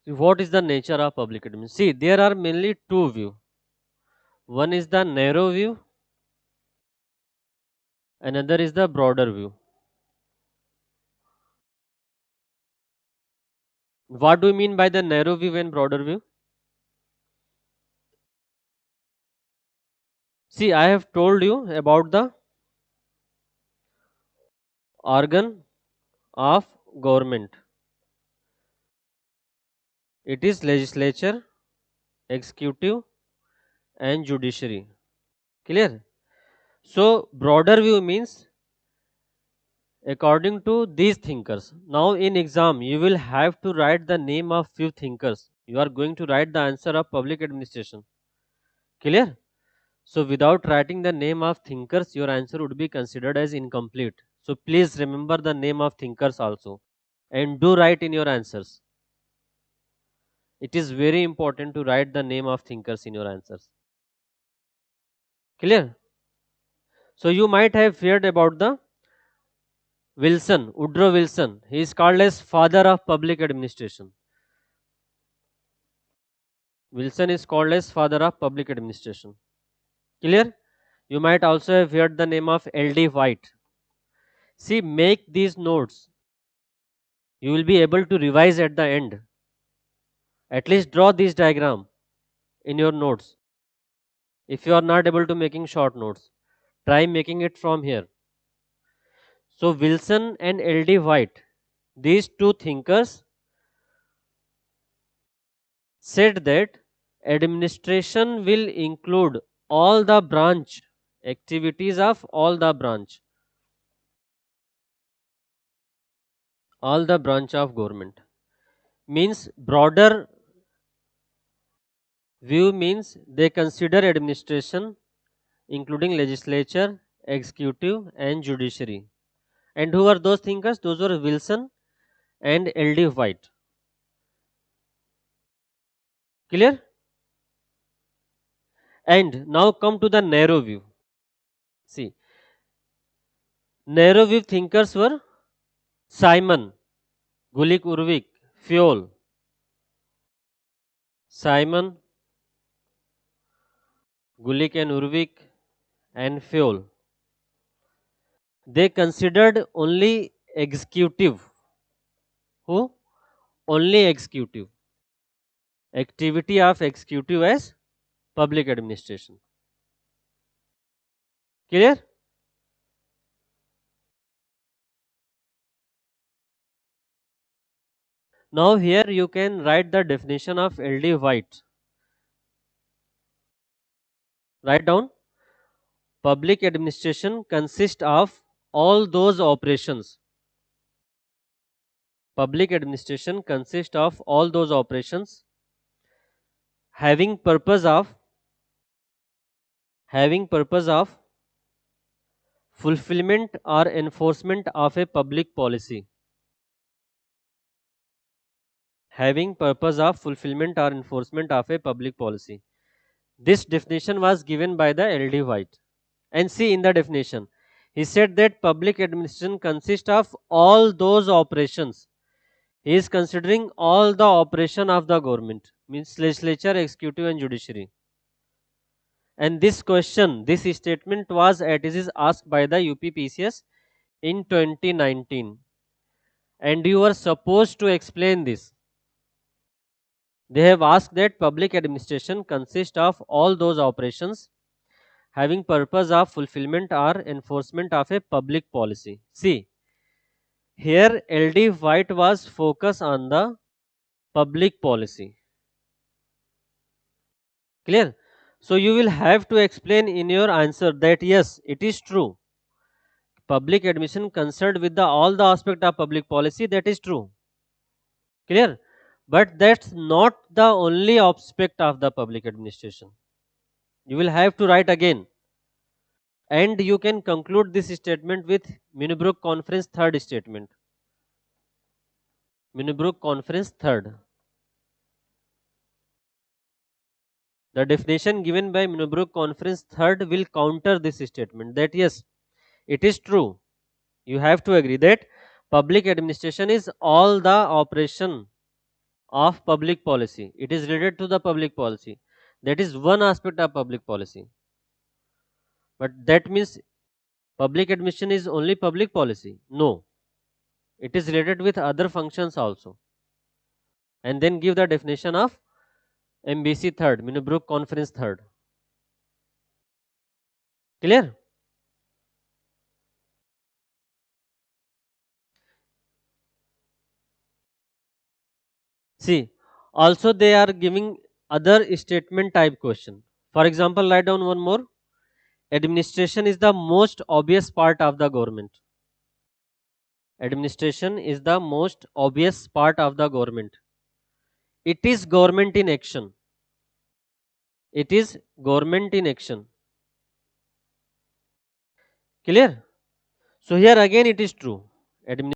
What is the nature of public administration? See, there are mainly two views. One is the narrow view, another is the broader view. What do you mean by the narrow view and broader view? See, I have told you about the organ of government. It is legislature, executive, and judiciary. Clear? So, broader view means according to these thinkers. Now, in exam, you will have to write the name of few thinkers. You are going to write the answer of public administration. Clear? So, without writing the name of thinkers, your answer would be considered as incomplete. So, please remember the name of thinkers also and do write in your answers. It is very important to write the name of thinkers in your answers. Clear? So, you might have heard about the Wilson, Woodrow Wilson. He is called as father of public administration. Wilson is called as father of public administration. Clear? You might also have heard the name of L.D. White. See, make these notes. You will be able to revise at the end. At least draw this diagram in your notes. If you are not able to making short notes, try making it from here. So Wilson and L.D. White, these two thinkers said that administration will include all the branch activities of all the branch of government. Means broader view means they consider administration including legislature, executive, and judiciary. And who are those thinkers? Those were Wilson and L.D. White. Clear? And now come to the narrow view. See, narrow view thinkers were Simon, Gulick Urvik, Fioll. Simon, Gulick and Urvik and Fioll. They considered only executive. Who? Only executive. Activity of executive as public administration. Clear? Now here you can write the definition of L.D. White. Write down. Public administration consists of all those operations. Public administration consists of all those operations having purpose of fulfillment or enforcement of a public policy. Having purpose of fulfillment or enforcement of a public policy. This definition was given by the L.D. White. And see in the definition, he said that public administration consists of all those operations. He is considering all the operation of the government, means legislature, executive, and judiciary. And this question, this statement was at is asked by the UPPCS in 2019. And you are supposed to explain this. They have asked that public administration consists of all those operations having purpose of fulfillment or enforcement of a public policy. See, here L.D. White was focused on the public policy. Clear? So you will have to explain in your answer that yes, it is true. Public administration concerned with all the aspect of public policy, that is true. Clear? But that's not the only aspect of the public administration. You will have to write again. And you can conclude this statement with Munich Conference third statement. Munich Conference third. The definition given by Munich Conference third will counter this statement that yes, it is true. You have to agree that public administration is all the operation of public policy. It is related to the public policy. That is one aspect of public policy. But that means public admission is only public policy. No, it is related with other functions also. And then give the definition of MBC third, Minibrook Conference third. Clear? See, also they are giving other statement type question. For example, write down one more. Administration is the most obvious part of the government. Administration is the most obvious part of the government. It is government in action. It is government in action. Clear? So here again it is true.